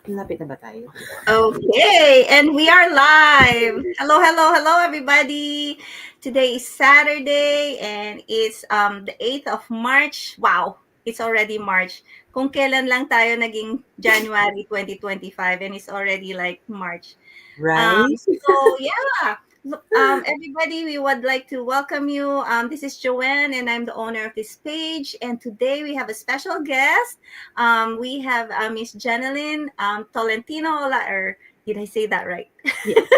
Lapit na ba tayo? Okay, and we are live. Hello, hello, hello, everybody. Today is Saturday, and it's the 8th of March. Wow, it's already March. Kung kailan lang tayo naging January 2025, and it's already like March. Right? So yeah. Everybody, we would like to welcome you. This is Joanne, and I'm the owner of this page. And today we have a special guest. We have Miss Janeline Tolentino. Or did I say that right? Yes.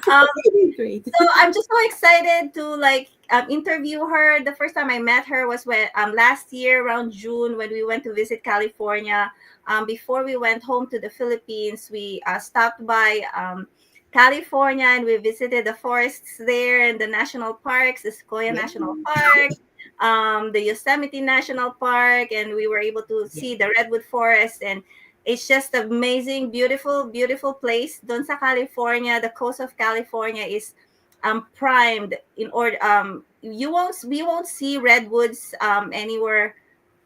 um, Great. so I'm just so excited to interview her. The first time I met her was when last year around June when we went to visit California. Before we went home to the Philippines, we stopped by California and we visited the forests there and the national parks, the Sequoia Yeah. National Park, the Yosemite National Park, and we were able to Yeah. see the redwood forest, and it's just amazing, beautiful, beautiful place. Doon sa California, the coast of California is primed in order. We won't see redwoods anywhere.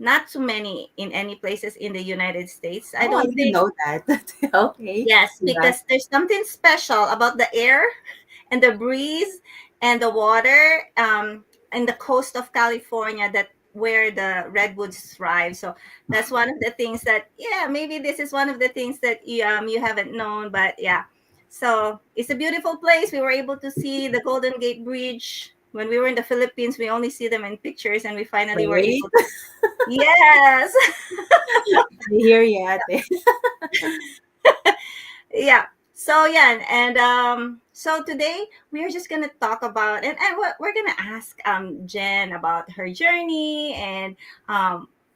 Not too many in any places in the United States. I Oh, I don't didn't think. know that. Okay. Yes, Yeah. because there's something special about the air and the breeze and the water and the coast of California that where the redwoods thrive. So that's one of the things that maybe this is one of the things that you haven't known, but yeah. So it's a beautiful place. We were able to see the Golden Gate Bridge. When we were in the Philippines, we only see them in pictures, and we finally were Right? able to. Yes. I hear you, ate. Yeah. So yeah, and so today we are just gonna talk about and what we're gonna ask Jen about her journey and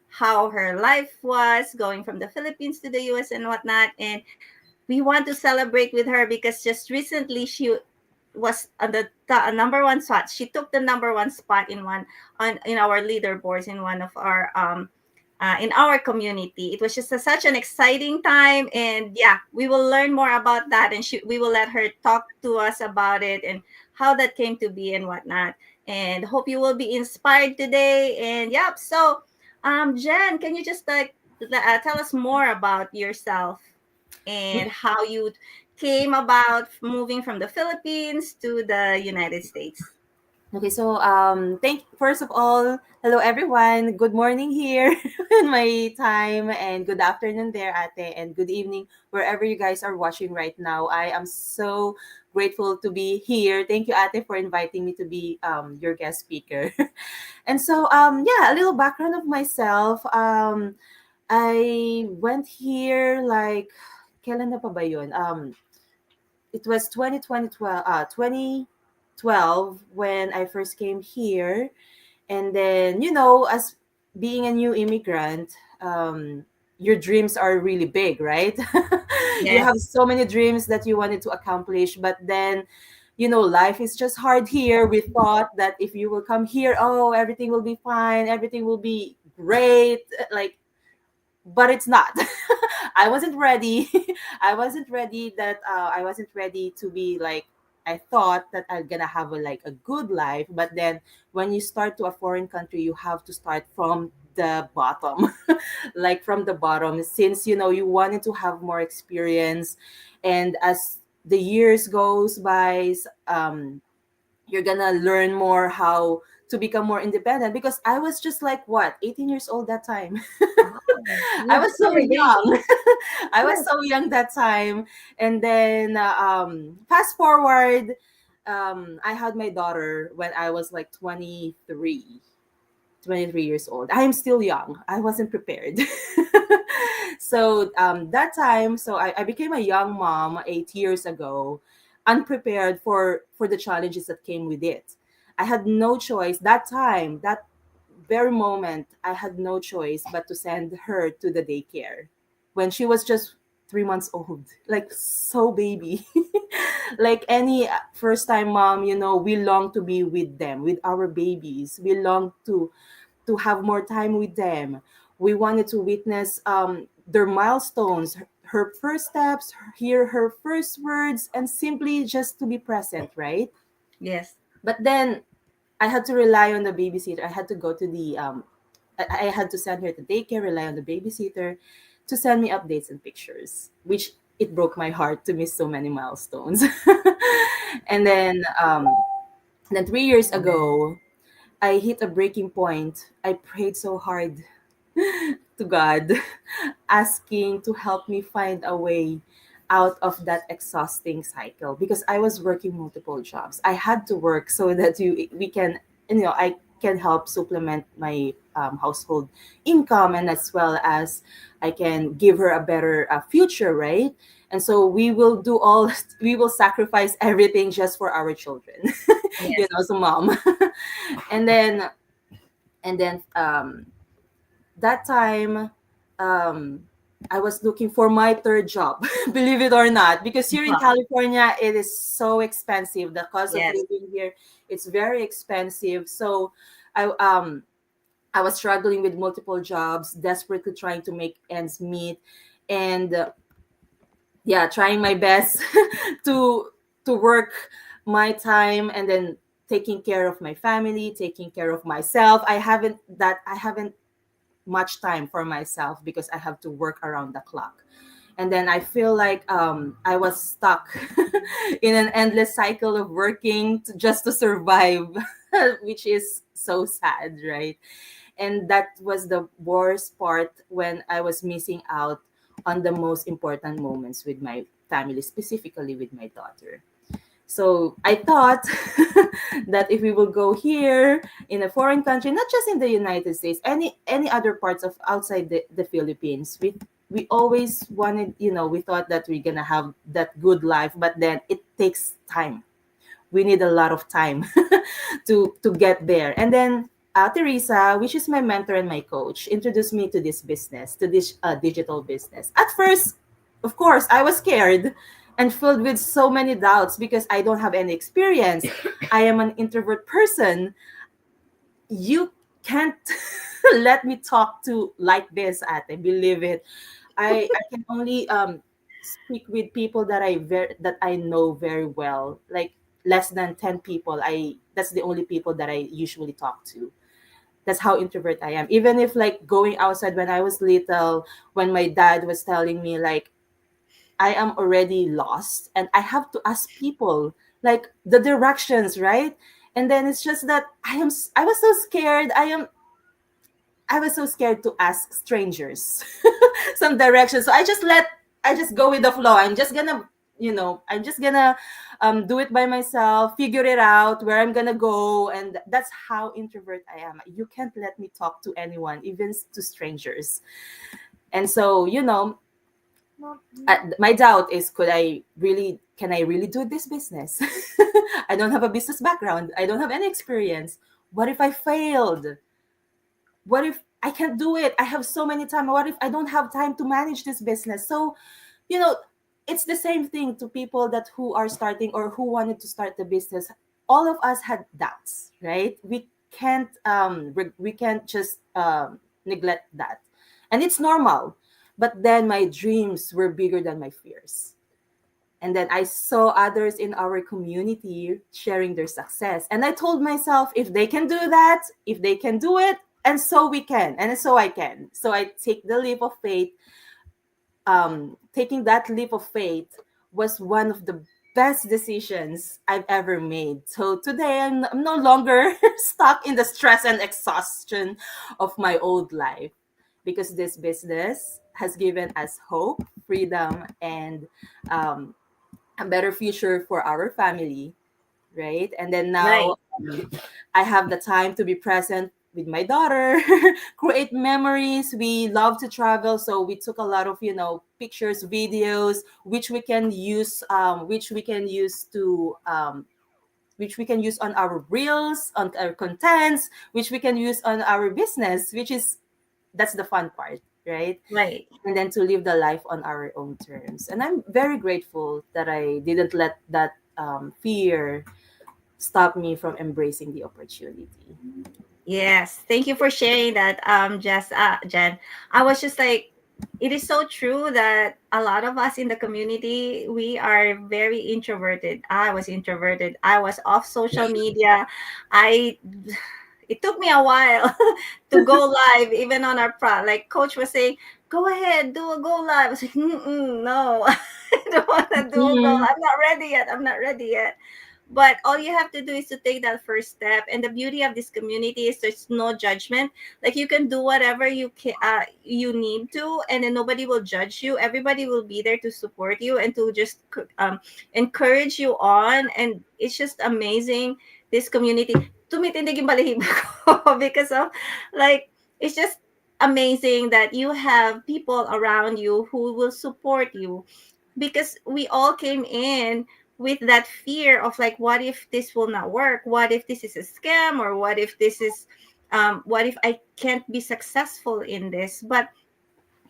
how her life was going from the Philippines to the US and whatnot. And we want to celebrate with her because just recently she was on the number one spot. She took the number one spot on in our leaderboards in one of our in our community. It was just such an exciting time, and yeah, we will learn more about that, and we will let her talk to us about it and how that came to be and whatnot. And hope you will be inspired today. And yep, so Jen, can you just tell us more about yourself and how you came about moving from the Philippines to the United States? Okay, so thank first of all, hello everyone. Good morning here in my time, and good afternoon there, ate, and good evening wherever you guys are watching right now. I am so grateful to be here. Thank you, ate, for inviting me to be your guest speaker. And so yeah, a little background of myself. I went here like kailan na pa ba yun? It was 2012 when I first came here. And then, as being a new immigrant, your dreams are really big, right? You Yes. have so many dreams that you wanted to accomplish, but then, life is just hard here. We thought that if you will come here, oh, everything will be fine, everything will be great. Like, but it's not. I wasn't ready. I wasn't ready to be like, I thought that I'm gonna have a good life, but then when you start to a foreign country, you have to start from the bottom, like from the bottom, since you wanted to have more experience, and as the years goes by, you're gonna learn more how to become more independent, because I was just like, what, 18 years old that time. Oh, I you're was still so a baby. young. I was Yes. so young that time. And then fast forward, I had my daughter when I was like 23 years old. I am still young. I wasn't prepared. So that time, so I became a young mom 8 years ago, unprepared for the challenges that came with it. I had no choice that time, that very moment. I had no choice but to send her to the daycare when she was just 3 months old, like so baby. Like any first time mom, we long to be with them, with our babies. We long to have more time with them. We wanted to witness their milestones, her first steps, hear her first words, and simply just to be present, right? Yes. But then I had to rely on the babysitter. I had to go to the I had to send her to daycare, rely on the babysitter. to send me updates and pictures, which it broke my heart to miss so many milestones. And then 3 years ago, I hit a breaking point. I prayed so hard to God, asking to help me find a way out of that exhausting cycle because I was working multiple jobs. I had to work so that we can, I can help supplement my household income, and as well as I can give her a better future, right? And so we will do all, we will sacrifice everything just for our children, Yes. as a mom. And then, and then that time, um, I was looking for my third job, believe it or not, because here in Wow. California, it is so expensive. The cost of Yes. living here, it's very expensive. So, I um I was struggling with multiple jobs, desperately trying to make ends meet, and yeah, trying my best to work my time, and then taking care of my family, taking care of myself. I haven't much time for myself because I have to work around the clock. And then I feel like I was stuck in an endless cycle of working just to survive, which is so sad, right? And that was the worst part, when I was missing out on the most important moments with my family, specifically with my daughter. So I thought that if we will go here in a foreign country, not just in the United States, any other parts of outside the Philippines, we always wanted, we thought that we're gonna have that good life, but then it takes time. We need a lot of time to get there. And then Teresa, which is my mentor and my coach, introduced me to this business, to this digital business. At first, of course, I was scared and filled with so many doubts because I don't have any experience. I am an introvert person. You can't let me talk to like this, Ate. Believe it. I can only speak with people that I know very well, like less than 10 people. I That's the only people that I usually talk to. That's how introvert I am. Even if like going outside when I was little, when my dad was telling me like I am already lost and I have to ask people like the directions, right? And then it's just that I was so scared. I was so scared to ask strangers some directions. So I just go with the flow. I'm just gonna do it by myself, figure it out where I'm gonna go, and that's how introvert I am. You can't let me talk to anyone, even to strangers. And so, my doubt is, can I really do this business? I don't have a business background. I don't have any experience. What if I failed? What if I can't do it? I have so many time. What if I don't have time to manage this business? So, you know, it's the same thing to people that who are starting or who wanted to start the business. All of us had doubts, right? We can't just neglect that, and it's normal. But then my dreams were bigger than my fears. And then I saw others in our community sharing their success. And I told myself, if they can do that, if they can do it, and so we can, and so I can. So I take the leap of faith. Taking that leap of faith was one of the best decisions I've ever made. So today I'm no longer stuck in the stress and exhaustion of my old life, because this business has given us hope, freedom, and um, a better future for our family, right? And then now Right. I have the time to be present with my daughter, create memories. We love to travel, so we took a lot of pictures, videos, which we can use on our reels, on our contents, which we can use on our business, that's the fun part, right? Right. And then to live the life on our own terms. And I'm very grateful that I didn't let that fear stop me from embracing the opportunity. Yes. Thank you for sharing that, Jen. I was just like, it is so true that a lot of us in the community, we are very introverted. I was introverted. I was off social media. I it took me a while to go live, even on our like coach was saying, go ahead, do a go live. I was like, no, I don't want to do a go Mm-hmm. live. I'm not ready yet. I'm not ready yet. But all you have to do is to take that first step. And the beauty of this community is there's no judgment. Like you can do whatever you need to, and then nobody will judge you. Everybody will be there to support you and to just encourage you on. And it's just amazing. This community, tumitindig yung balahibo ko because of like it's just amazing that you have people around you who will support you, because we all came in with that fear of like, what if this will not work, what if this is a scam, or what if this is what if I can't be successful in this. But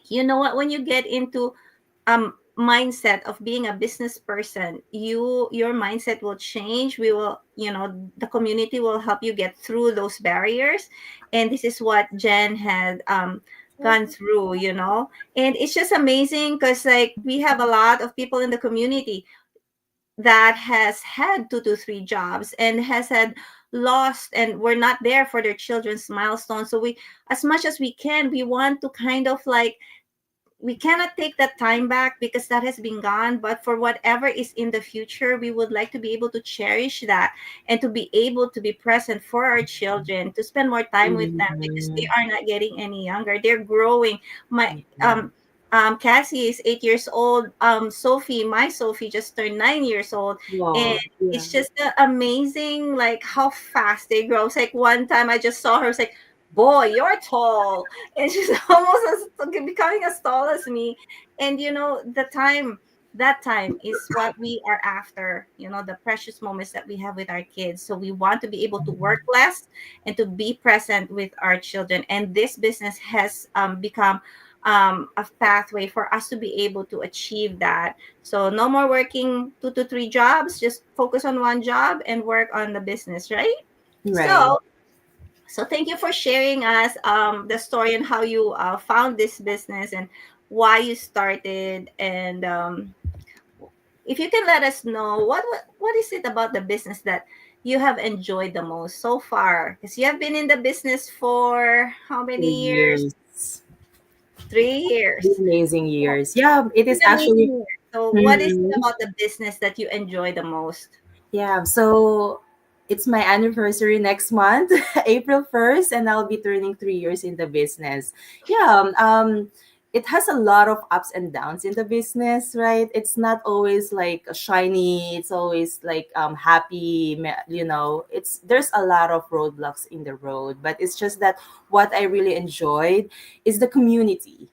you know what, when you get into mindset of being a business person, your mindset will change. We will, the community will help you get through those barriers. And this is what Jen had gone through, and it's just amazing because like we have a lot of people in the community that has had 2 to 3 jobs and has had lost and were not there for their children's milestone. So we, as much as we can, we want to kind of like, we cannot take that time back because that has been gone, but for whatever is in the future, we would like to be able to cherish that and to be able to be present for our children, to spend more time with them because they Mm-hmm. are not getting any younger, they're growing. My Yeah. Cassie is 8 years old. Sophie, my Sophie, just turned 9 years old, and Wow. Yeah. it's just amazing, like how fast they grow. It's like one time I just saw her, it's like, boy, you're tall, and she's almost becoming as tall as me. And the time, that time is what we are after, the precious moments that we have with our kids. So we want to be able to work less and to be present with our children. And this business has become a pathway for us to be able to achieve that. So no more working 2 to 3 jobs, just focus on one job and work on the business, right? Right. So thank you for sharing us the story and how you found this business and why you started. And if you can let us know what is it about the business that you have enjoyed the most so far? Because you have been in the business for how For many years? years. 3 years. Amazing So years. Yeah, it it's is an amazing actually. year. So what is it Mhm. about the business that you enjoy the most? Yeah, so it's my anniversary next month, April 1st, and I'll be turning 3 years in the business. Yeah, it has a lot of ups and downs in the business, right? It's not always like shiny, it's always like happy, it's there's a lot of roadblocks in the road, but it's just that what I really enjoyed is the community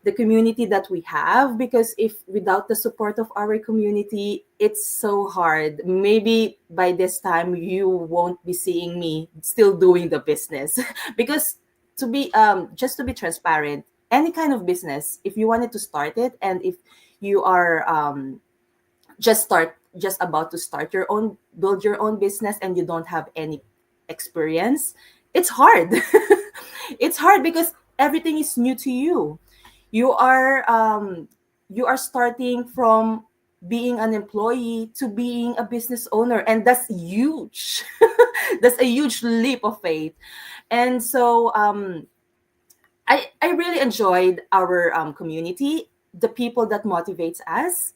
that we have, because if without the support of our community, it's so hard. Maybe by this time you won't be seeing me still doing the business because to be just to be transparent, any kind of business, if you wanted to start it, and if you are just about to start your own build your own business and you don't have any experience, it's hard. It's hard because everything is new to you. You are starting from being an employee to being a business owner, and that's huge. That's a huge leap of faith. And so I really enjoyed our community, the people that motivates us,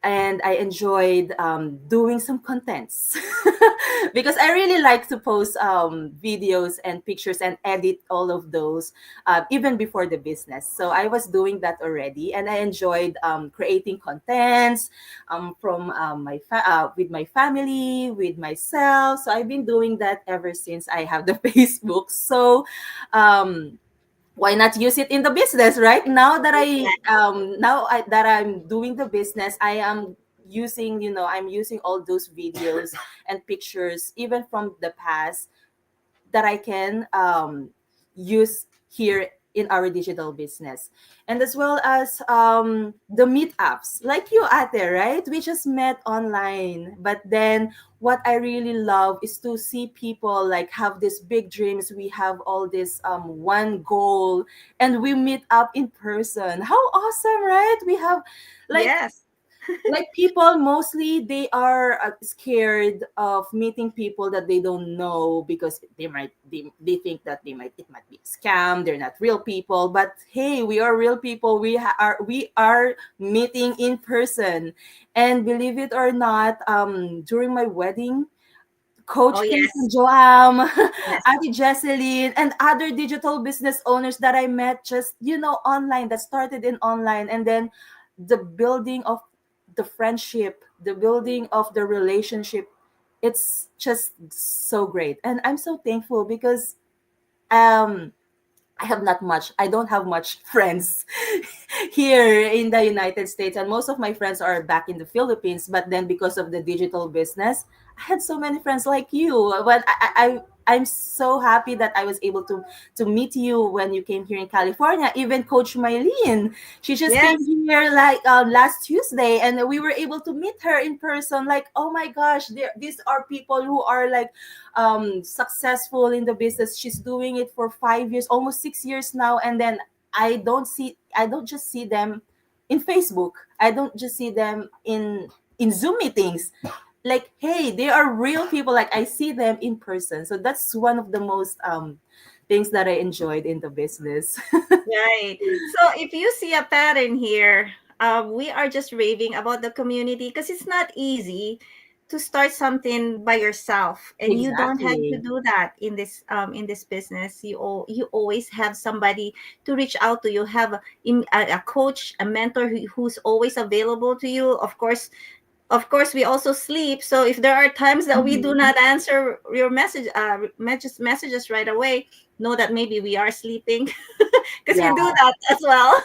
and I enjoyed doing some contents because I really like to post videos and pictures and edit all of those even before the business. So I was doing that already, and I enjoyed creating contents from with my family, with myself. So I've been doing that ever since I have the Facebook. So um, why not use it in the business, right? Now that that I'm doing the business, I am I'm using all those videos and pictures even from the past that I can use here in our digital business. And as well as the meetups, like you out there, right? We just met online. But then what I really love is to see people like have these big dreams. We have all this one goal, and we meet up in person. How awesome, right? We have like Yes. Like people mostly they are scared of meeting people that they don't know because they think that it might be a scam, they're not real people. But hey, we are real people. We are meeting in person. And believe it or not, during my wedding, Oh Coach Chris yes, and Joam, yes. Ate Jesseline, and other digital business owners that I met just, online, that started in online. And then the building of the friendship, the building of the relationship, it's just so great. And I'm so thankful because um, I don't have much friends here in the United States, and most of my friends are back in the Philippines. But then, because of the digital business, I had so many friends like you. But I'm so happy that I was able to meet you when you came here in California. Even Coach Mylene, she just came Yes. here like last Tuesday, and we were able to meet her in person. Like, oh my gosh, these are people who are like successful in the business. She's doing it for 5 years, almost 6 years now. And then I don't just see them in Facebook. I don't just see them in Zoom meetings. Like, hey, they are real people. Like, I see them in person. So that's one of the most things that I enjoyed in the business. Right. So if you see a pattern here, we are just raving about the community because it's not easy to start something by yourself, and you don't have to Exactly. do that in this business. You always have somebody to reach out to. You have a coach, a mentor who's always available to you. Of course, we also sleep. So if there are times that we do Mhm. not answer your messages right away, know that maybe we are sleeping because we do Yeah. that as well.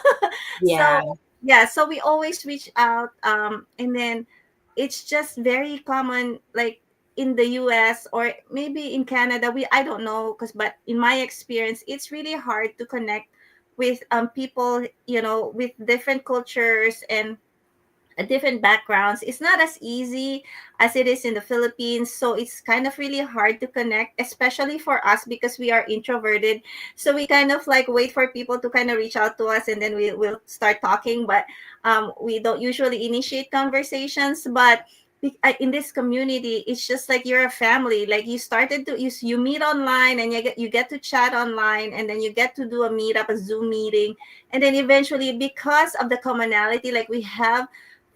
So Yeah. yeah, so we always reach out, and then it's just very common, like in the US or maybe in Canada. I don't know, because but in my experience, it's really hard to connect with people, with different cultures and different backgrounds. It's not as easy as it is in the Philippines. So it's kind of really hard to connect, especially for us because we are introverted. So we kind of like wait for people to kind of reach out to us, and then we will start talking. But we don't usually initiate conversations. But in this community, it's just like you're a family. Like you meet online, and you get to chat online, and then you get to do a meetup, a Zoom meeting, and then eventually, because of the commonality, like we have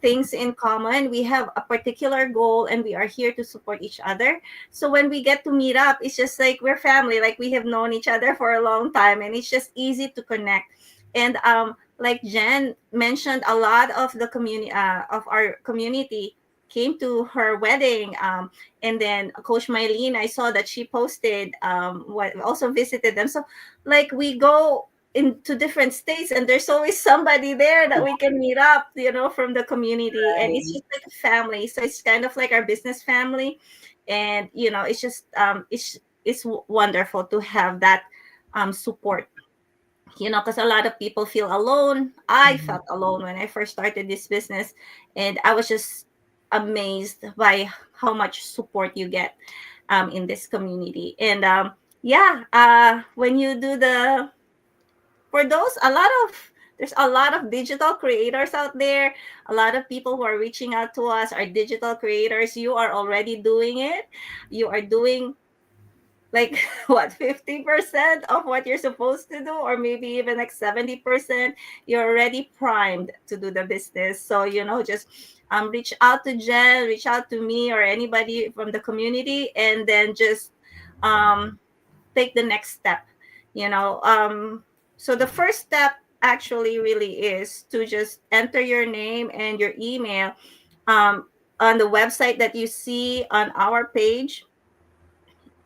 things in common. We have a particular goal, and we are here to support each other. So when we get to meet up, it's just like we're family, like we have known each other for a long time, and it's just easy to connect. And like Jen mentioned, a lot of the community of our community came to her wedding. And then Coach Mylene, I saw that she posted what also visited them. So like we go into different states, and there's always somebody there that we can meet up, from the community, and it's Right. just like a family. So it's kind of like our business family. And it's just it's wonderful to have that support, because a lot of people feel alone. I Mhm. felt alone when I first started this business, and I was just amazed by how much support you get in this community. And yeah, when you do for those a lot of there's a lot of digital creators out there. A lot of people who are reaching out to us are digital creators. You are already doing it. You are doing like what, 50% of what you're supposed to do, or maybe even like 70%. You're already primed to do the business. So just reach out to Jen, reach out to me, or anybody from the community, and then just um take the next step. So the first step actually really is to just enter your name and your email um, on the website that you see on our page.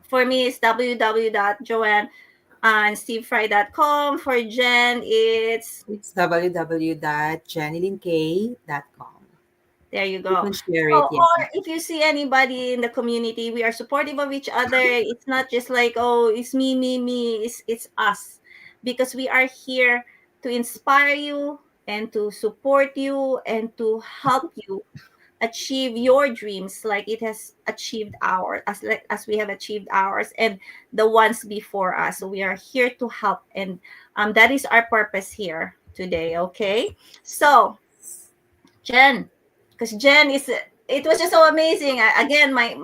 For me, it's www.joanne and stevefry.com. For Jen, it's It's www.jennylink.com. there you You go. can share So, it, yeah. or if you see anybody in the community, we are supportive of each other. It's not just like, oh, it's me, me, me. It's us, because we are here to inspire you and to support you and to help you achieve your dreams, like it has achieved ours, as we have achieved ours and the ones before us. So we are here to help, and that is our purpose here today. Okay, so Jen. because Jen is, it was just so amazing. Again, my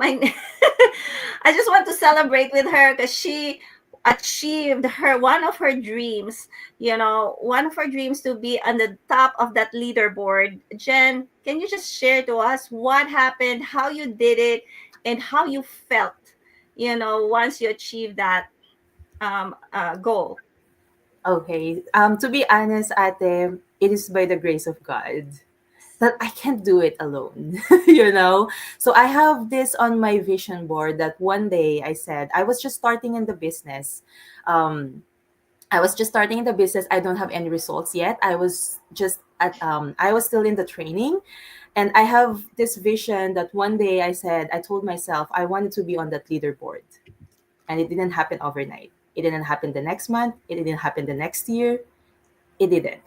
I just want to celebrate with her because she achieved her one of her dreams. You know, one of her dreams to be on the top of that leaderboard. Jen, can you just share to us what happened, how you did it, and how you felt? You know, once you achieved that goal. Okay. To be honest, ate, it is by the grace of God that I can't do it alone, you know? So I have this on my vision board that one day I said, I was just starting in the business. Um, I was just starting in the business. I don't have any results yet. I was still in the training. And I have this vision that one day I told myself I wanted to be on that leaderboard. And it didn't happen overnight. It didn't happen the next month. It didn't happen the next year. It didn't.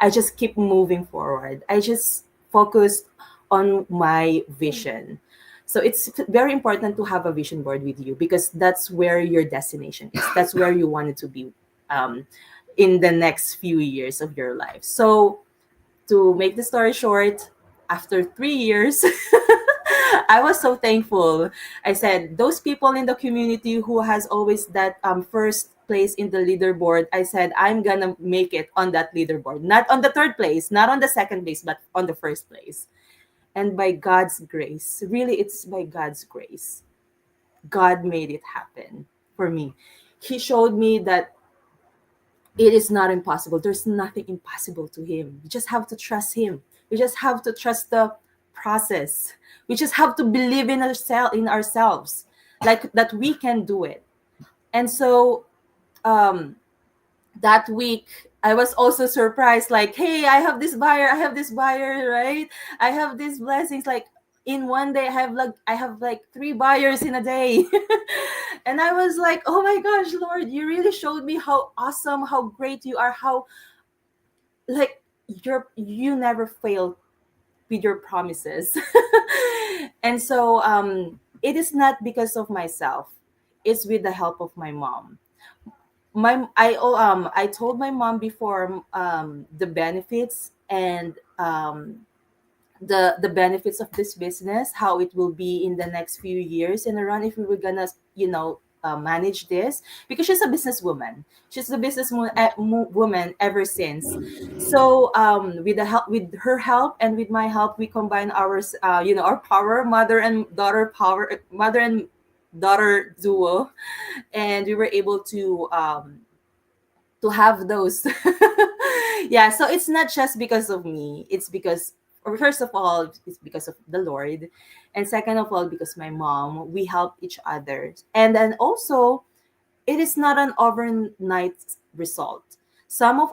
I just keep moving forward. I just focused on my vision. So it's very important to have a vision board with you because that's where your destination is. That's where you wanted to be um, in the next few years of your life. So to make the story short, after 3 years, I was so thankful. I said, those people in the community who has always that first place in the leaderboard, I said, I'm gonna make it on that leaderboard. Not on the third place, not on the second place, but on the first place. And by God's grace, really, it's by God's grace. God made it happen for me. He showed me that it is not impossible. There's nothing impossible to him. We just have to trust him. We just have to trust the process. We just have to believe in ourselves, like that we can do it. And so um, that week I was also surprised, like, hey, I have this buyer, right? I have these blessings. Like in one day I have like three buyers in a day. And I was like, oh my gosh, Lord, you really showed me how awesome, how great you are, how like you never fail with your promises. And so it is not because of myself. It's with the help of my mom. I told my mom before the benefits and the benefits of this business, how it will be in the next few years and around if we were gonna, manage this, because she's a businesswoman. She's a woman ever since. So with the help, with her help and with my help, we combine our power, mother and daughter duo, and we were able to have those. Yeah, so it's not just because of me. It's because, or first of all, it's because of the Lord, and second of all, because my mom, we help each other. And then also, it is not an overnight result. Some of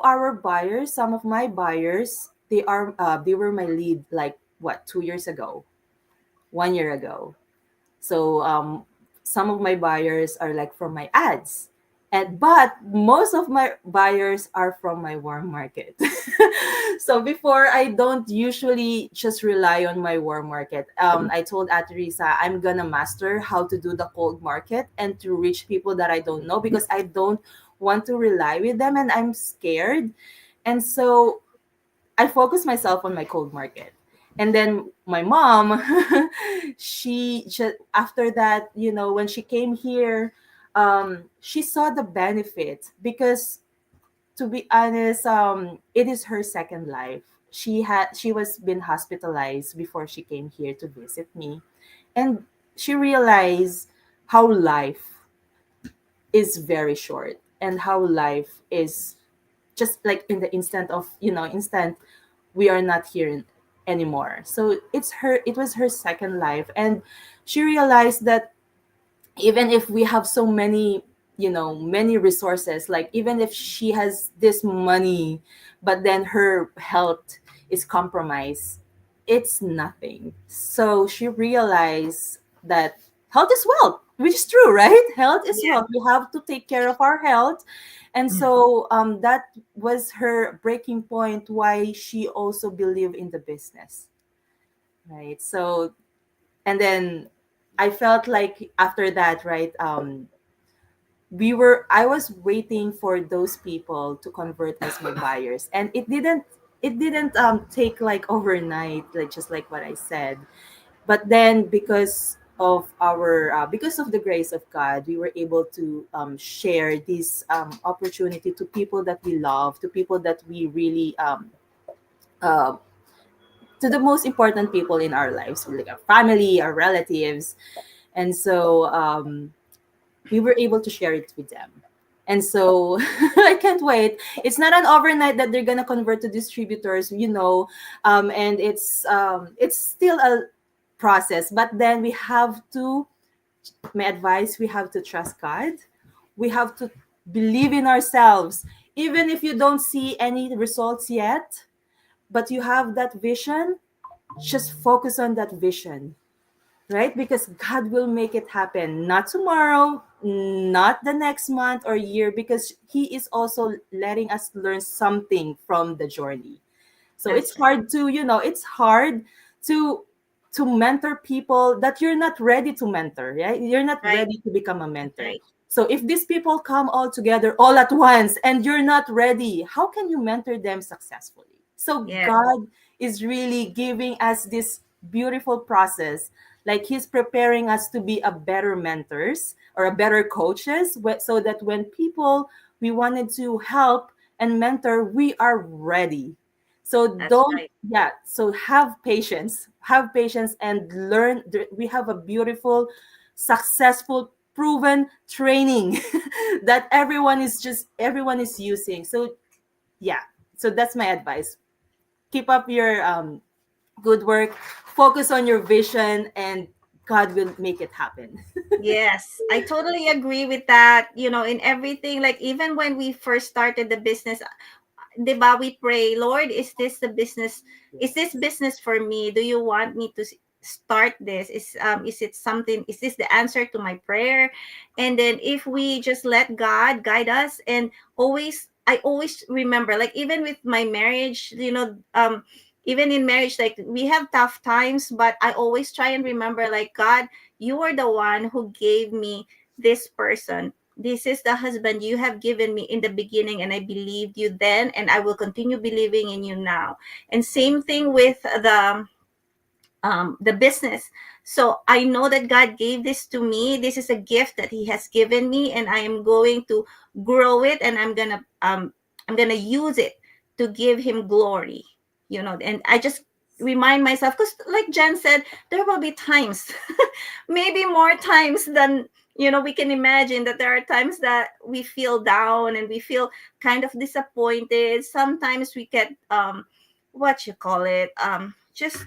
my buyers, they were my lead like what, 2 years ago, 1 year ago. So some of my buyers are like from my ads. And but most of my buyers are from my warm market. So before, I don't usually just rely on my warm market. I told Ateresa I'm gonna master how to do the cold market and to reach people that I don't know, because I don't want to rely with them and I'm scared. And so I focus myself on my cold market. And then my mom, she just after that, when she came here, she saw the benefit, because to be honest, it is her second life. She was been hospitalized before she came here to visit me, and she realized how life is very short and how life is just like in the instant we are not here anymore. So it was her second life, and she realized that even if we have so many, many resources, like even if she has this money but then her health is compromised, it's nothing. So she realized that health is wealth, which is true, right? Health is Yeah. wealth. We have to take care of our health. And so that was her breaking point, why she also believed in the business, right? So, and then I felt like after that, right? I was waiting for those people to convert as my buyers, and it didn't. it didn't take like overnight, like just like what I said. But then because of the grace of God, we were able to share this opportunity to people that we love, to people that we really uh, to the most important people in our lives, like our family, our relatives. And so we were able to share it with them. And so I can't wait. It's not an overnight that they're gonna convert to distributors, and it's still a process. But then we have to, my advice, we have to trust God. We have to believe in ourselves, even if you don't see any results yet. But you have that vision. Just focus on that vision, right? Because God will make it happen. Not tomorrow, not the next month or year, because He is also letting us learn something from the journey. So it's That's right. hard to, it's hard to mentor people that you're not ready to mentor, right? You're not Right. ready to become a That's mentor. right. So if these people come all together all at once and you're not ready, how can you mentor them successfully? So Yes. God is really giving us this beautiful process, like He's preparing us to be a better mentors or a better coaches, so that when people we wanted to help and mentor, we are ready. So That's don't, right. yeah, so have patience and learn. We have a beautiful, successful, proven training that everyone is using. So yeah, so that's my advice. Keep up your good work, focus on your vision, and God will make it happen. Yes, I totally agree with that. In everything, like even when we first started the business, 'di ba, we pray, Lord, is this Yes. business for me? Do you want me to start this? Is it something, is this the answer to my prayer? And then if we just let God guide us, and I always remember, like even with my marriage, even in marriage, like we have tough times, but I always try and remember, like, God, you are the one who gave me this person. This is the husband you have given me in the beginning, and I believed you then, and I will continue believing in you now. And same thing with the business. So I know that God gave this to me. This is a gift that He has given me, and I am going to grow it, and I'm gonna use it to give Him glory. And I just remind myself, because like Jen said, there will be times, maybe more times than we can imagine, that there are times that we feel down and we feel kind of disappointed. Sometimes we get what you call it, just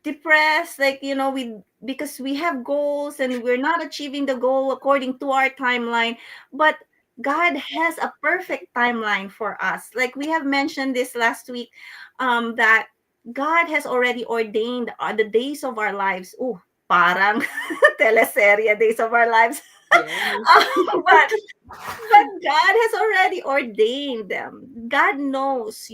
depressed, like we, because we have goals and we're not achieving the goal according to our timeline. But God has a perfect timeline for us, like we have mentioned this last week, that God has already ordained the days of our lives. Oh, parang teleserye, days of our lives. Yes. But God has already ordained them. God knows,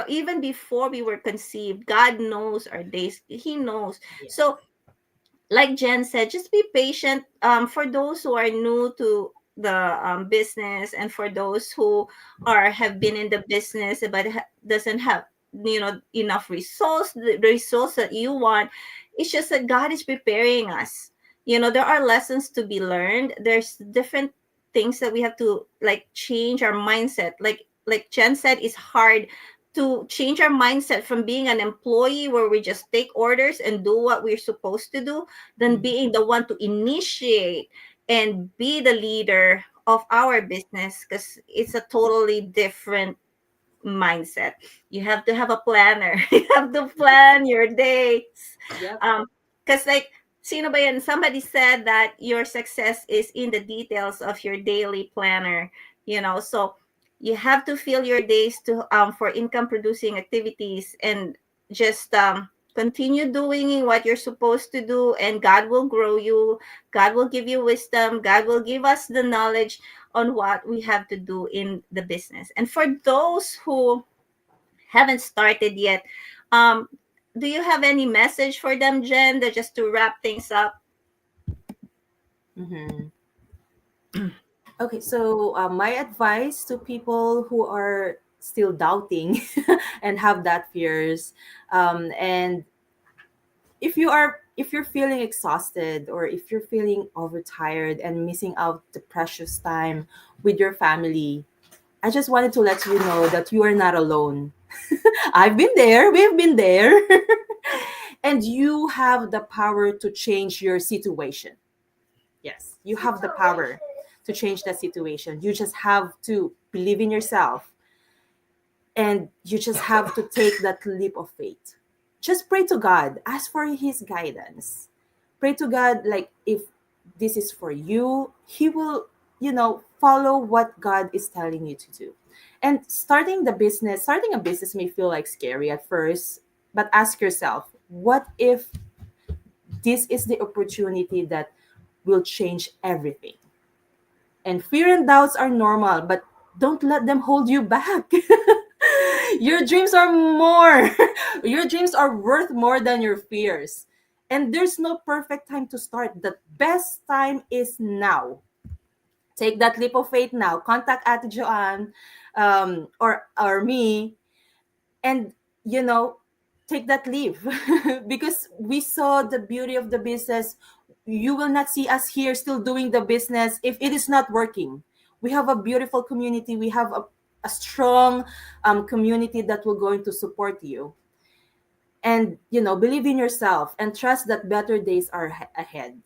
even before we were conceived. God knows our days. He knows. So, Yes. like Jen said, just be patient. For those who are new to the business, and for those who are have been in the business but doesn't have enough resource, the resource that you want, it's just that God is preparing us. There are lessons to be learned. There's different things that we have to, like, change our mindset. Like Jen said, it's hard to change our mindset from being an employee where we just take orders and do what we're supposed to do, than Mhm. being the one to initiate and be the leader of our business, because it's a totally different mindset. You have to have a planner. You have to plan your days. Yep. Because, like, sino ba yan? Somebody said that your success is in the details of your daily planner. So you have to fill your days to for income producing activities, and just continue doing what you're supposed to do, and God will grow you. God will give you wisdom. God will give us the knowledge on what we have to do in the business. And for those who haven't started yet, um, do you have any message for them, Jen, just to wrap things up? Hmm. Okay, so my advice to people who are still doubting and have that fears, and if you're feeling exhausted, or if you're feeling overtired and missing out the precious time with your family, I just wanted to let you know that you are not alone. I've been there, we've been there. And you have the power to change your situation. Yes, you have the power to change that situation. You just have to believe in yourself, and you just have to take that leap of faith. Just pray to God, ask for his guidance. Pray to God, like, if this is for you, he will, follow what God is telling you to do. And starting a business may feel like scary at first, but ask yourself, what if this is the opportunity that will change everything? And fear and doubts are normal, but don't let them hold you back. Your dreams are more. Your dreams are worth more than your fears. And there's no perfect time to start. The best time is now. Take that leap of faith now. Contact Ate Joanne, or me, and you know take that leave. Because we saw the beauty of the business. You will not see us here still doing the business if it is not working. We have a beautiful community. We have a strong community that will going to support you. And believe in yourself and trust that better days are ahead.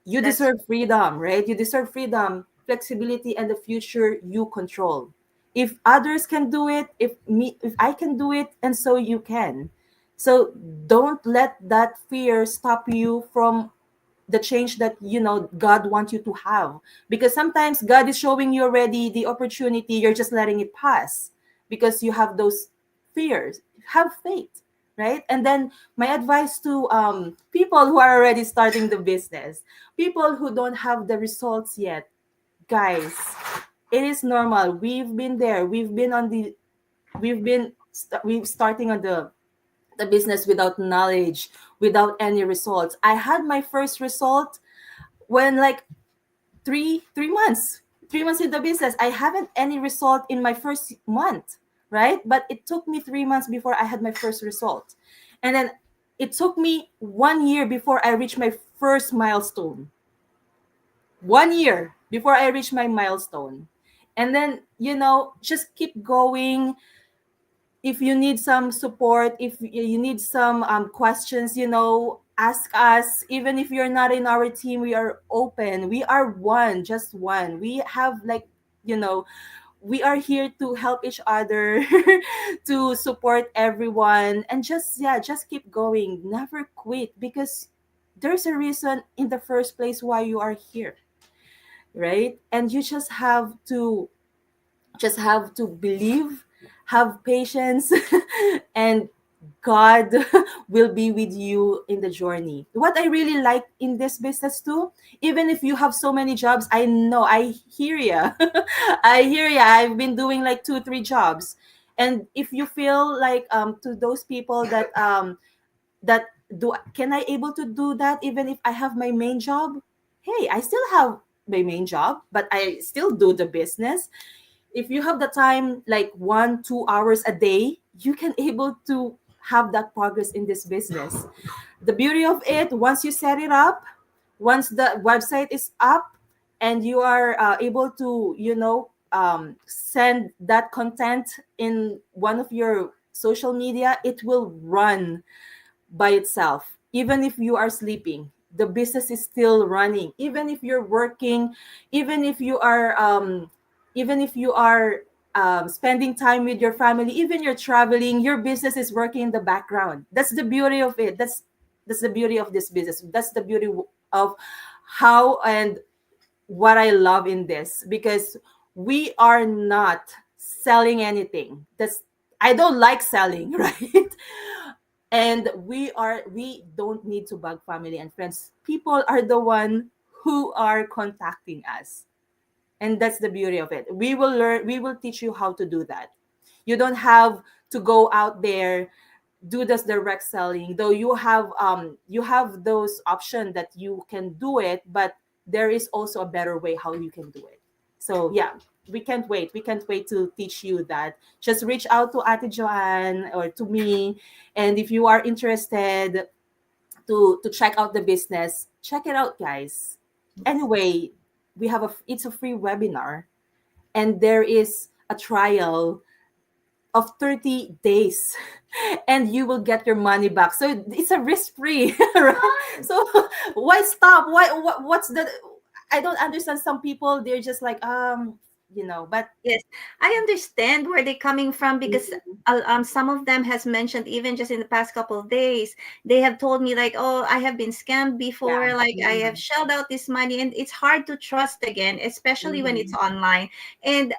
You That's deserve freedom, right? You deserve freedom, flexibility, and the future you control. If others can do it, if I can do it, and so you can. So don't let that fear stop you from the change that God wants you to have. Because sometimes God is showing you already the opportunity, you're just letting it pass because you have those fears. Have faith, right? And then my advice to people who are already starting the business, people who don't have the results yet, guys, it is normal. We've been there. We've starting on the business without knowledge, without any results. I had my first result when, like, three months, 3 months in the business. I haven't any result in my first month, right? But it took me 3 months before I had my first result. And then it took me 1 year before I reached my first milestone. 1 year before I reached my milestone. And then, just keep going. If you need some support, if you need some questions, ask us. Even if you're not in our team, we are open. We are one, just one. We have, like, you know we are here to help each other, to support everyone, and just keep going. Never quit, because there's a reason in the first place why you are here, right? And you just have to believe, have patience, and God will be with you in the journey. What I really like in this business too, even if you have so many jobs, I know, I hear ya. I hear ya. I've been doing like 2 3 jobs. And if you feel like, to those people that do can I able to do that even if I have my main job? Hey, I still have my main job, but I still do the business. If you have the time, like 1 2 hours a day, you can able to have that progress in this business. The beauty of it, once you set it up, once the website is up, and you are able to send that content in one of your social media, it will run by itself. Even if you are sleeping, the business is still running. Even if you're working, even if you are spending time with your family, even you're traveling, your business is working in the background. That's the beauty of it. That's the beauty of this business. That's the beauty of how and what I love in this, because we are not selling anything. That's I don't like selling, right? And we don't need to bug family and friends. People are the one who are contacting us, and that's the beauty of it. We will teach you how to do that. You don't have to go out there, do this direct selling, though you have those options that you can do it, but there is also a better way how you can do it. So yeah, we can't wait to teach you that. Just reach out to Ate Joanne or to me, and if you are interested to check out the business, check it out, guys. Anyway, we have a it's a free webinar, and there is a trial of 30 days, and you will get your money back. So it's a risk free, right? So why stop? What's the, I don't understand. Some people, they're just like, but Yes, I understand where they're coming from because some of them has mentioned even just in the past couple of days, they have told me like, oh, I have been scammed yeah. before, like I have Mhm. shelled out this money, and it's hard to trust again, especially when it's Mhm. online. And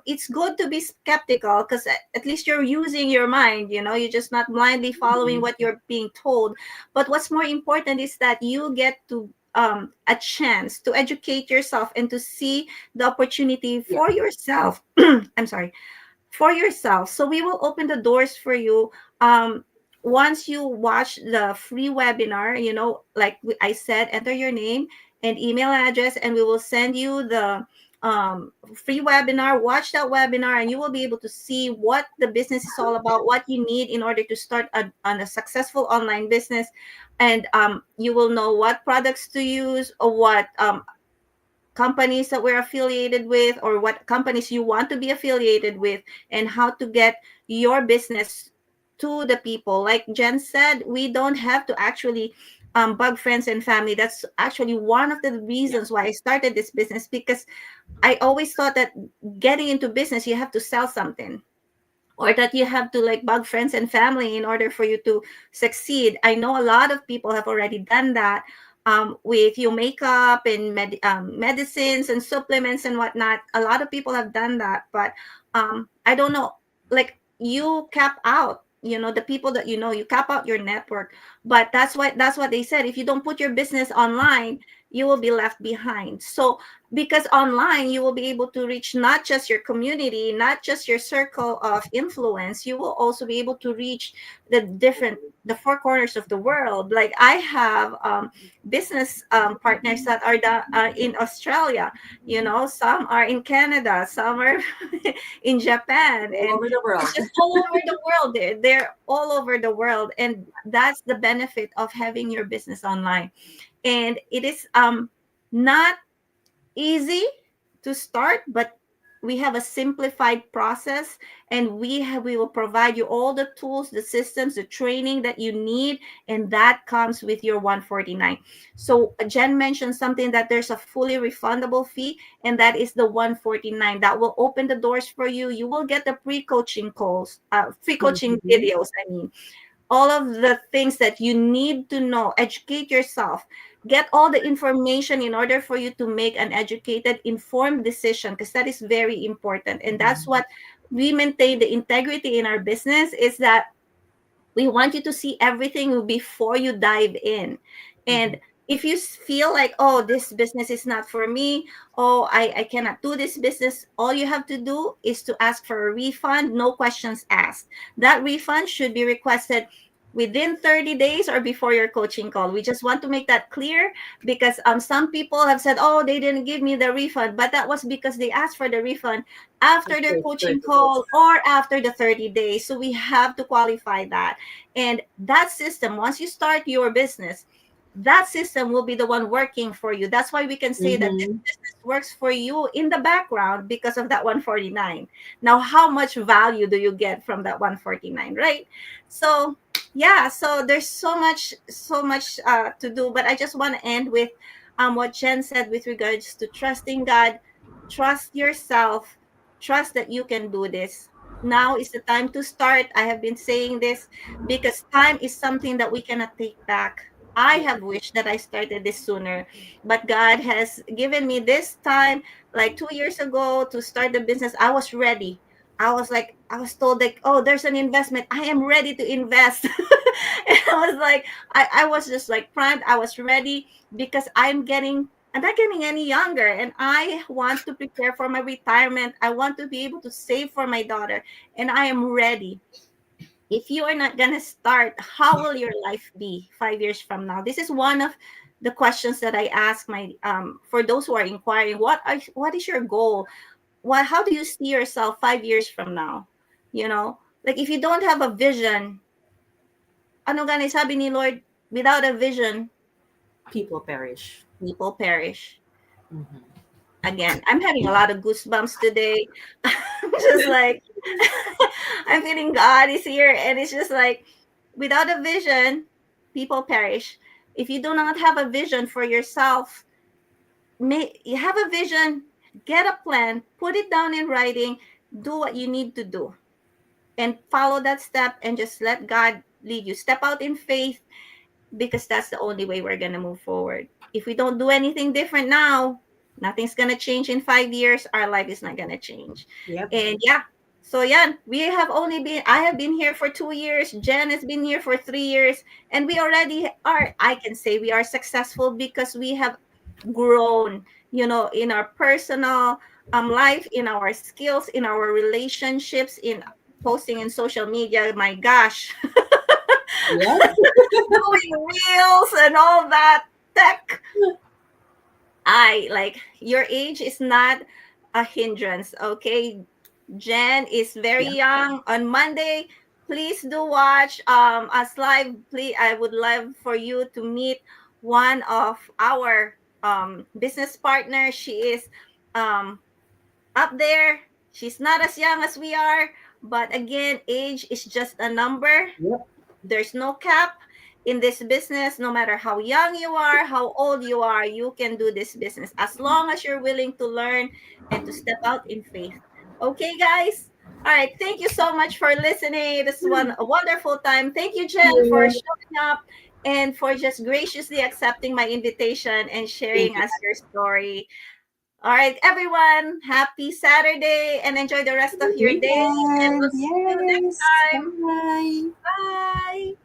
it's good to be skeptical because at least you're using your mind, you're just not blindly following Mhm. what you're being told. But what's more important is that you get to a chance to educate yourself and to see the opportunity Yeah. for yourself. I'm sorry, for yourself. So we will open the doors for you. Once you watch the free webinar, like I said, enter your name and email address, and we will send you the free webinar. Watch that webinar, and you will be able to see what the business is all about, what you need in order to start on a successful online business. And you will know what products to use, or what companies that we're affiliated with, or what companies you want to be affiliated with, and how to get your business to the people. Like Jen said, we don't have to actually bug friends and family. That's actually one of the Yeah. reasons why I started this business, because I always thought that getting into business, you have to sell something, or that you have to like bug friends and family in order for you to succeed. I know a lot of people have already done that, with your makeup and medicines and supplements and whatnot. A lot of people have done that, but I don't know. Like you cap out, the people that you cap out your network. But that's what they said. If you don't put your business online, you will be left behind. So because online you will be able to reach not just your community, not just your circle of influence, you will also be able to reach the four corners of the world. Like I have business partners that are in Australia, some are in Canada, some are in Japan, All and over the it's world. just all over the world. They're all over the world, and that's the benefit of having your business online. And it is not easy to start, but we have a simplified process, and we will provide you all the tools, the systems, the training that you need, and that comes with your 149. So Jen mentioned something, that there's a fully refundable fee, and that is the 149. That will open the doors for you. You will get the pre-coaching calls, free coaching Mhm. videos, I mean, all of the things that you need to know. Educate yourself, get all the information in order for you to make an educated, informed decision, because that is very important. And that's what we maintain the integrity in our business, is that we want you to see everything before you dive in. And Mhm. if you feel like, oh, this business is not for me, oh, I cannot do this business, all you have to do is to ask for a refund, no questions asked. That refund should be requested within 30 days or before your coaching call. We just want to make that clear, because some people have said, oh, they didn't give me the refund, but that was because they asked for the refund after their After coaching 30 days. call or after the 30 days. So we have to qualify that. And that system, once you start your business, that system will be the one working for you. That's why we can say that this Mhm. business works for you in the background, because of that 149. Now, how much value do you get from that 149, right? So, yeah, so there's so much to do, but I just want to end with what Jen said with regards to trusting God, trust yourself, trust that you can do this. Now is the time to start. I have been saying this because time is something that we cannot take back. I Yeah. have wished that I started this sooner, but God has given me this time, like 2 years ago, to start the business. I was ready. I was told like, oh, there's an investment. I am ready to invest. And I was like, I was just like primed. I was ready because I'm not getting any younger, and I want to prepare for my retirement. I want to be able to save for my daughter, and I am ready. If you are not gonna start, how will your life be 5 years from now? This is one of the questions that I ask my for those who are inquiring, what is your goal? How do you see yourself 5 years from now? You know, like if you don't have a vision, ano gani sabi ni Lord, without a vision, People perish. people perish. Mhm. Again, I'm having a lot of goosebumps today. I'm just like, I'm feeling God is here, and it's just like, without a vision, people perish. If you do not have a vision for yourself, you have a vision, get a plan, put it down in writing, do what you need to do, and follow that step, and just let God lead you. Step out in faith, because that's the only way we're going to move forward. If we don't do anything different now, nothing's going to change in 5 years. Our life is not going to change. Yep. And yeah, so yeah, I have been here for 2 years. Jen has been here for 3 years. And we already are, I can say we are successful because we have grown, in our personal life, in our skills, in our relationships, in posting in social media. My gosh, Yep. doing reels and all that tech. I like your age is not a hindrance, okay? Jen is very Yep. young. On Monday, please do watch us live. Please, I would love for you to meet one of our business partners. She is um up there. She's not as young as we are, but again, age is just a number. Yep. There's no cap in this business. No matter how young you are, how old you are, you can do this business as long as you're willing to learn and to step out in faith. Okay, guys. All right. Thank you so much for listening. This was a wonderful time. Thank you, Jen, for Yeah. showing up and for just graciously accepting my invitation and Thank sharing you. us your story. All right, everyone. Happy Saturday and enjoy the rest of your day. And we'll Weekend. see you next Yes. time. Bye. Bye.